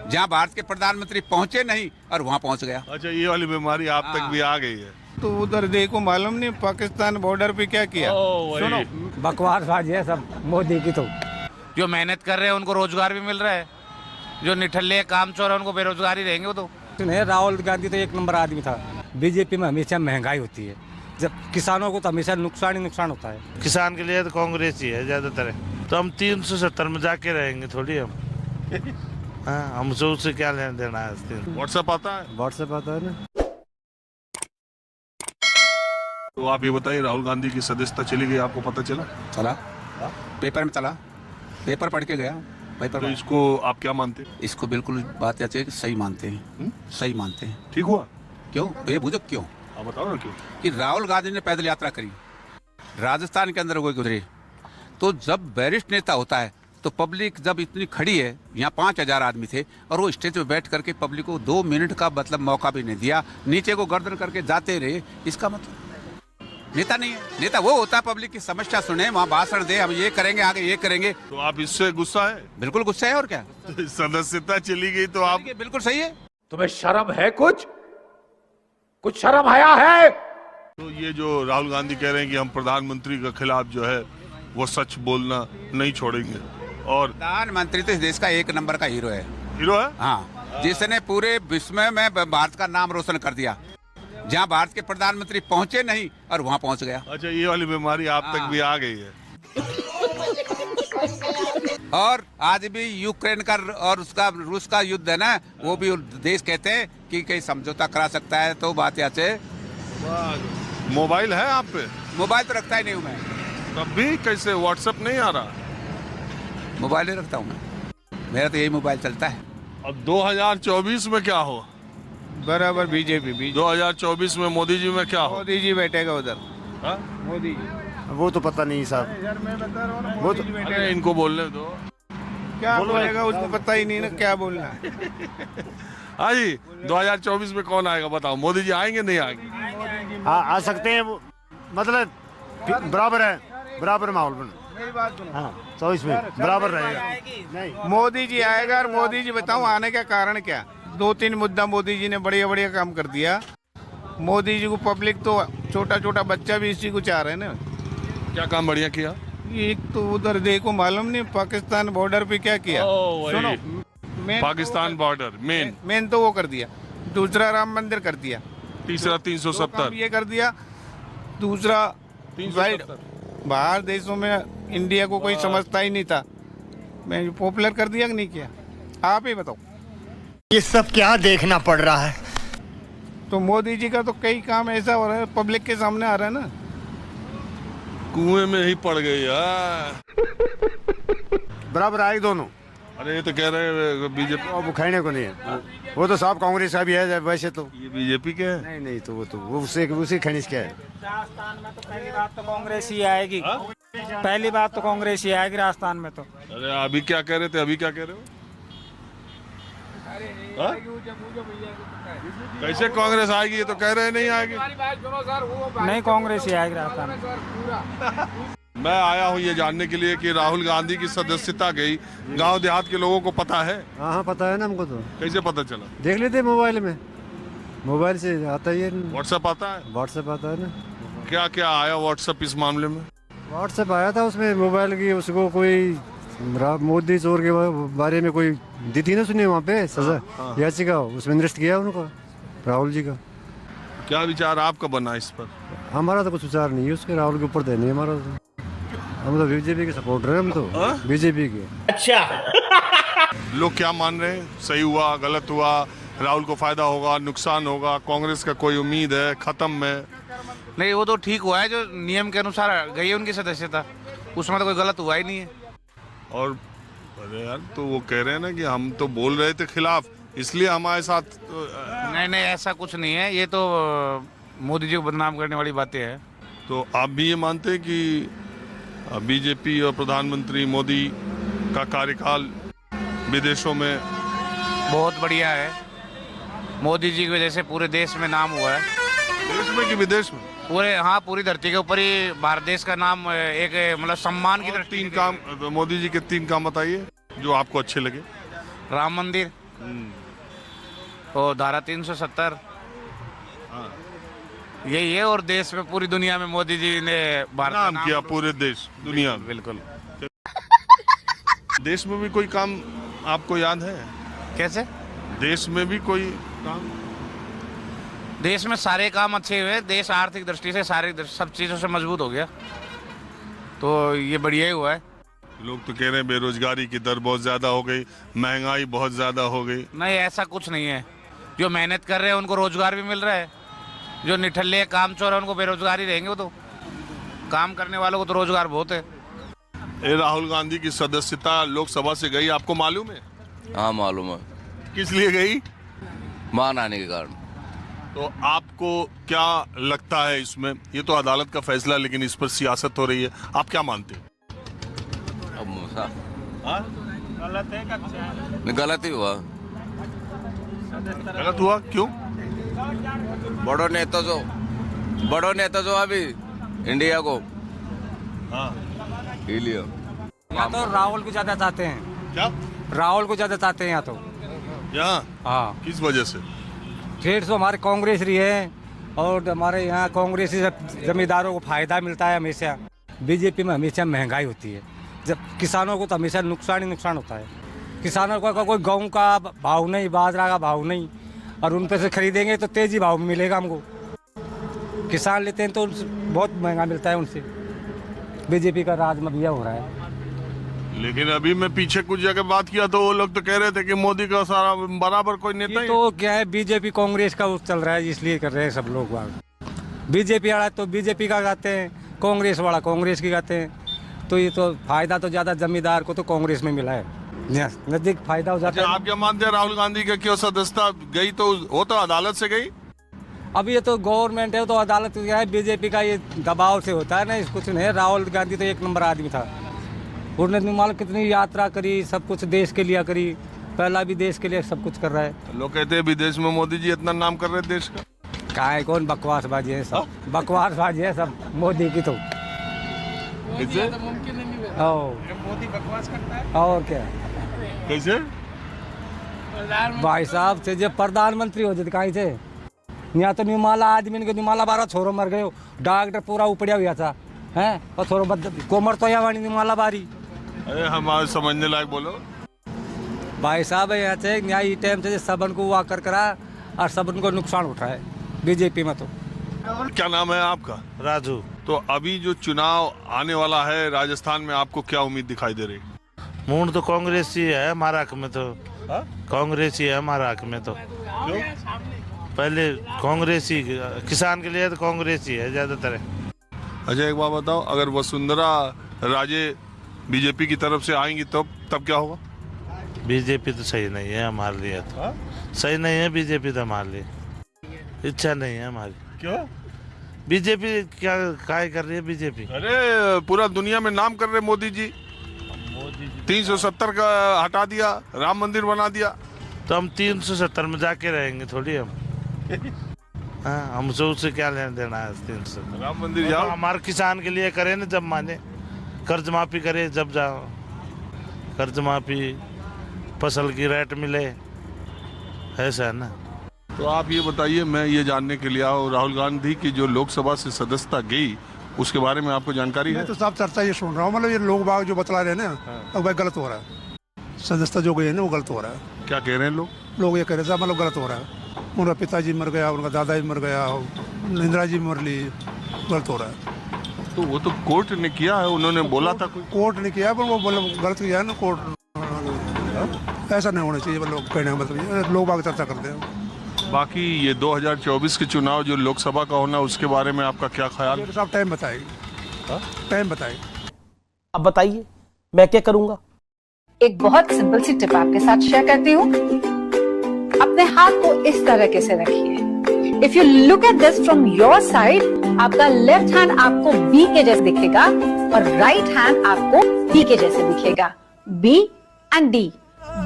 जहाँ भारत के प्रधानमंत्री पहुंचे नहीं और वहाँ पहुंच गया। अच्छा, ये वाली बीमारी आप तक भी आ गई है। तो उधर देखो, मालूम नहीं पाकिस्तान बॉर्डर पे क्या किया। सुनो, बकवासबाजी है सब मोदी की। तो जो मेहनत कर रहे हैं उनको रोजगार भी मिल रहा है, जो निठल्ले काम चोर है उनको बेरोजगार ही रहेंगे वो तो। राहुल गांधी तो एक नंबर आदमी था। बीजेपी में हमेशा महंगाई होती है, जब किसानों को तो हमेशा नुकसान ही नुकसान होता है। किसान के लिए तो कांग्रेस ही है ज्यादातर। तो हम 370 में जाके रहेंगे थोड़ी हम। हाँ, हमसे उससे क्या लेना देना है। व्हाट्सएप आता है? व्हाट्सएप आता है ना। तो आप ये बताइए, राहुल गांधी की सदस्यता चली गई, आपको पता चला? चला, पेपर में चला, पेपर पढ़ के गया पेपर। तो इसको आप क्या मानते हैं? इसको बिल्कुल बात ऐसे सही मानते हैं, सही मानते हैं। ठीक हुआ? क्यों बेबुझक क्यों? आप बताओ ना क्यों। कि राहुल गांधी ने पैदल यात्रा करी, राजस्थान के अंदर कोई गुजरे, तो जब वरिष्ठ नेता होता है तो पब्लिक जब इतनी खड़ी है, यहाँ 5000 आदमी थे और वो स्टेज पे बैठ करके पब्लिक को 2 मिनट का मतलब मौका भी नहीं दिया, नीचे को गर्दन करके जाते रहे। इसका मतलब नेता नहीं है। नेता वो होता है पब्लिक की समस्या सुने, वहाँ भाषण दे, हम ये करेंगे, आगे ये करेंगे। तो आप इससे गुस्सा है? बिल्कुल गुस्सा है, और क्या। सदस्यता चली गई तो आप बिल्कुल सही है। तुम्हें शर्म है? कुछ शर्म आया है? तो ये जो राहुल गांधी कह रहे हैं कि हम प्रधानमंत्री के खिलाफ जो है वो सच बोलना नहीं छोड़ेंगे, और प्रधानमंत्री तो इस देश का एक नंबर का हीरो है। हीरो है? हाँ, जिसने पूरे विश्व में भारत का नाम रोशन कर दिया। जहाँ भारत के प्रधानमंत्री पहुंचे नहीं और वहाँ पहुंच गया। अच्छा, ये वाली बीमारी आप तक भी आ गई है। और आज भी यूक्रेन का और उसका रूस का युद्ध है ना, वो भी देश कहते हैं कि कहीं समझौता करा सकता है। तो बात यहाँ से, मोबाइल है आप पे? मोबाइल तो रखता ही नहीं हूँ मैं। तब भी कैसे व्हाट्सएप नहीं आ रहा? मोबाइल नहीं रखता हूँ मैं, मेरा तो यही मोबाइल चलता है। अब 2024 में क्या हो? बराबर बीजेपी। 2024 में मोदी जी में क्या हो? मोदी जी बैठेगा उधर। हाँ? मोदी जी, वो तो पता नहीं साहब। यार मैं बता रहा हूँ ना, वो मोदी तो जी अरे बैठेगा। इनको बोलने दो। क्या बोलेगा उसको पता ही नहीं ना क्या बोलना है। हाँ जी, 2024 में कौन आएगा बताओ? मोदी जी आएंगे नहीं आएंगे? आ सकते हैं वो, मतलब बराबर है, बराबर माहौल बना। हाँ, 24 में बराबर रहेगा। मोदी जी आएगा। और मोदी जी बताऊं आने का कारण क्या? 2-3 मुद्दा मोदी जी ने बढ़िया बढ़िया काम कर दिया। मोदी जी को पब्लिक तो छोटा छोटा बच्चा भी इसी को चाह रहे हैं ना। क्या काम बढ़िया किया? एक तो उधर देखो, मालूम नहीं पाकिस्तान बॉर्डर पे क्या किया। सुनो, पाकिस्तान बॉर्डर मेन तो वो कर दिया। दूसरा राम मंदिर कर दिया। तीसरा 370 ये कर दिया। दूसरा बाहर देशों में इंडिया को कोई समझता ही नहीं था, मैं पॉपुलर कर दिया कि नहीं किया? आप ही बताओ। ये सब क्या देखना पड़ रहा है? तो मोदी जी का तो कई काम ऐसा हो रहा है, पब्लिक के सामने आ रहा है ना। कुएं में ही पड़ गई यार। बराबर आए दोनों। अरे ये तो कह रहे हैं बीजेपी। वो खाने को नहीं है, वो तो साहब कांग्रेस का भी है वैसे तो। ये बीजेपी के है? नहीं नहीं, तो वो उसी खनिज क्या है। राजस्थान में तो पहली बात तो कांग्रेस ही आएगी। पहली बात तो कांग्रेस ही आएगी राजस्थान में तो। अरे अभी क्या कह रहे थे, अभी क्या कह रहे हो? हाँ? कैसे कांग्रेस आएगी? ये तो कह रहे हैं नहीं आएगी। नहीं, कांग्रेस ही आएगी राजस्थान में। मैं आया हूँ ये जानने के लिए कि राहुल गांधी की सदस्यता गई, गांव देहात के लोगों को पता है? हाँ, पता है ना हमको। तो कैसे पता चला? देख लेते मोबाइल में, मोबाइल से आता ही है। व्हाट्सएप आता है? व्हाट्सएप आता है ना। क्या क्या आया व्हाट्सएप इस मामले में? व्हाट्सएप आया था, उसमें मोबाइल की उसको कोई मोदी चोर के बारे में कोई दी थी ना, सुनिए वहाँ पे सजा याचिका, उसमें निरस्त किया उनको, राहुल जी का। क्या विचार आपका बना इस पर? हमारा तो कुछ विचार नहीं है उसके, राहुल के ऊपर देने हमारा तो। हम तो बीजेपी के सपोर्टर हैं, हम तो बीजेपी के। अच्छा, लोग क्या मान रहे हैं? सही हुआ, गलत हुआ, राहुल को फायदा होगा, नुकसान होगा, कांग्रेस का कोई उम्मीद है खत्म में? नहीं, वो तो ठीक हुआ है, जो नियम के अनुसार गई है उनकी सदस्यता, उसमें तो कोई गलत हुआ ही नहीं है। और अरे यार, तो वो कह रहे हैं ना कि हम तो बोल रहे थे खिलाफ, इसलिए हमारे साथ नहीं नहीं, ऐसा कुछ नहीं है, ये तो मोदी जी को बदनाम करने वाली बातें हैं। तो आप भी ये मानते हैं कि बीजेपी और प्रधानमंत्री मोदी का कार्यकाल विदेशों में बहुत बढ़िया है, मोदी जी की वजह से पूरे देश में नाम हुआ है। देश में कि विदेश में? पूरे, हाँ, पूरी धरती के ऊपर ही भारत देश का नाम एक मतलब सम्मान की तरह। 3 काम, मोदी जी के 3 काम बताइए जो आपको अच्छे लगे। राम मंदिर, और धारा 370 यही है। और देश में पूरी दुनिया में मोदी जी ने भारत का नाम किया पूरे देश दुनिया में। बिल्कुल। देश में भी कोई काम आपको याद है? कैसे? देश में भी कोई काम? देश में सारे काम अच्छे हुए, देश आर्थिक दृष्टि से सब चीजों से मजबूत हो गया, तो ये बढ़िया ही हुआ है। लोग तो कह रहे हैं बेरोजगारी की दर बहुत ज्यादा हो गई, महंगाई बहुत ज्यादा हो गई। नहीं, ऐसा कुछ नहीं है। जो मेहनत कर रहे हैं उनको रोजगार भी मिल रहा है, जो निठल्ले काम चोर है उनको बेरोजगार ही रहेंगे। वो तो काम करने वालों को तो रोजगार बहुत है। राहुल गांधी की सदस्यता लोकसभा से गई, आपको मालूम है? हाँ मालूम है। किस लिए गई? मान आने के कारण। तो आपको क्या लगता है इसमें? ये तो अदालत का फैसला, लेकिन इस पर सियासत हो रही है, आप क्या मानते हैं? अब मूसा गलत है क्या? गलत ही हुआ। गलत हुआ क्यों? बड़ो नेता जो अभी इंडिया को हाँ लिया। यहाँ तो राहुल को ज्यादा चाहते हैं। क्या? राहुल को ज्यादा चाहते हैं यहाँ तो। यहाँ हाँ, किस वजह से? फिर तो हमारे कांग्रेस रही है और हमारे यहाँ कांग्रेसी जमींदारों को फायदा मिलता है हमेशा। बीजेपी में हमेशा महंगाई होती है, जब किसानों को तो हमेशा नुकसान ही नुकसान होता है। किसानों का कोई गेहूं का भाव नहीं, बाजरा का भाव नहीं, और उन पे से खरीदेंगे तो तेजी भाव में मिलेगा हमको। किसान लेते हैं तो बहुत महंगा मिलता है उनसे। बीजेपी का राज में भैया हो रहा है। लेकिन अभी मैं पीछे कुछ जगह बात किया तो वो लोग तो कह रहे थे कि मोदी का सारा बराबर कोई नेता ही तो क्या है, बीजेपी कांग्रेस का वो चल रहा है, इसलिए कर रहे हैं सब लोग। बीजेपी वाला तो बीजेपी का गाते हैं, कांग्रेस वाला कांग्रेस की गाते हैं। तो ये तो फायदा तो ज्यादा जमींदार को तो कांग्रेस में मिला है, नजदीक फायदा हो जाता है। आप क्या मानते हैं राहुल गांधी का क्यों सदस्यता गई? तो वो तो अदालत से गई। अब ये तो गवर्नमेंट है, तो अदालत क्या है, बीजेपी का ये दबाव से होता है ना, इस कुछ नहीं। राहुल गांधी तो एक नंबर आदमी था, उन्होंने मालूम कितनी यात्रा करी, सब कुछ देश के लिए करी, पहला भी देश के लिए सब कुछ कर रहा है। लोग कहते हैं विदेश में मोदी जी इतना नाम कर रहे हैं देश का। कहाँ है, कौन बकवासबाजी है सब, बकवासबाजी है सब मोदी की। तो मोदी बकवास करता है और क्या कैसे? भाई साहब से जब प्रधानमंत्री हो जाते कहीं से, यहाँ तो निमाला आदमी के निमाला 12 छोरो मर गए, डॉक्टर पूरा उपड़िया हुआ था हैं, और छोरो कोमर तो यहाँ निमाला बारी। अरे हमारे समझने लायक बोलो भाई साहब यहाँ से न्याय टाइम से सबन को हुआ कर करा और सबन को नुकसान उठा है बीजेपी में। तो क्या नाम है आपका? राजू। तो अभी जो चुनाव आने वाला है राजस्थान में, आपको क्या उम्मीद दिखाई दे रही? मूड तो कांग्रेस ही है हमारा हक में, तो कांग्रेस ही है हमारा हक में। तो क्यों? पहले कांग्रेस ही, किसान के लिए तो कांग्रेस ही है ज्यादातर। अच्छा एक बात बताओ, अगर वसुंधरा राजे बीजेपी की तरफ से आएंगी तब क्या होगा? बीजेपी तो सही नहीं है हमारे लिए, तो सही नहीं है बीजेपी तो हमारे लिए, इच्छा नहीं है हमारी। क्यों? बीजेपी क्या काय कर रही है बीजेपी? अरे पूरा दुनिया में नाम कर रहे मोदी जी। 370 का हटा दिया, राम मंदिर बना दिया। तो हम 370 में जाके रहेंगे थोड़ी हम। हाँ, हमसे उससे क्या लेना देना है 370? राम मंदिर जाओ। हमारे किसान के लिए करे ना, जब माने कर्ज माफी करे, जब जाओ कर्ज माफी, फसल की रेट मिले, ऐसा है ना। तो आप ये बताइए, मैं ये जानने के लिए आया, राहुल गांधी की जो लोकसभा से सदस्यता गई उसके बारे में आपको जानकारी है? मैं तो सब चर्चा ये सुन रहा हूँ, मतलब ये लोग बाग जो बतला रहे हैं ना, अब भाई गलत हो रहा है। सदस्यता जो गई है ना वो गलत हो रहा है। क्या कह रहे हैं लोग? लोग ये कह रहे हैं मतलब गलत हो रहा है। उनका पिताजी मर गया, उनका दादाजी मर गया, इंदिरा जी मर ली, गलत हो रहा है। तो वो तो कोर्ट ने किया है, उन्होंने बोला था। कोर्ट ने किया, पर वो मतलब गलत किया है ना कोर्ट। ऐसा नहीं होना चाहिए, लोग कहने का मतलब लोग बाग चर्चा करते हैं। बाकी ये 2024 के चुनाव जो लोकसभा का होना, उसके बारे में आपका क्या ख्याल? साहब टाइम बताएगी, टाइम बताएगी। अब बताइए मैं क्या करूंगा? एक बहुत सिंपल सी टिप आपके साथ शेयर करती हूँ। अपने हाथ को इस तरीके से रखिए। If you look at this from your side, आपका लेफ्ट हैंड आपको बी के जैसे दिखेगा और राइट हैंड आपको डी के जैसे दिखेगा। B and D.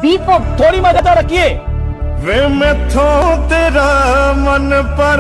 B for थोड़ी मदद रखिए। वे मैं थो तेरा मन पर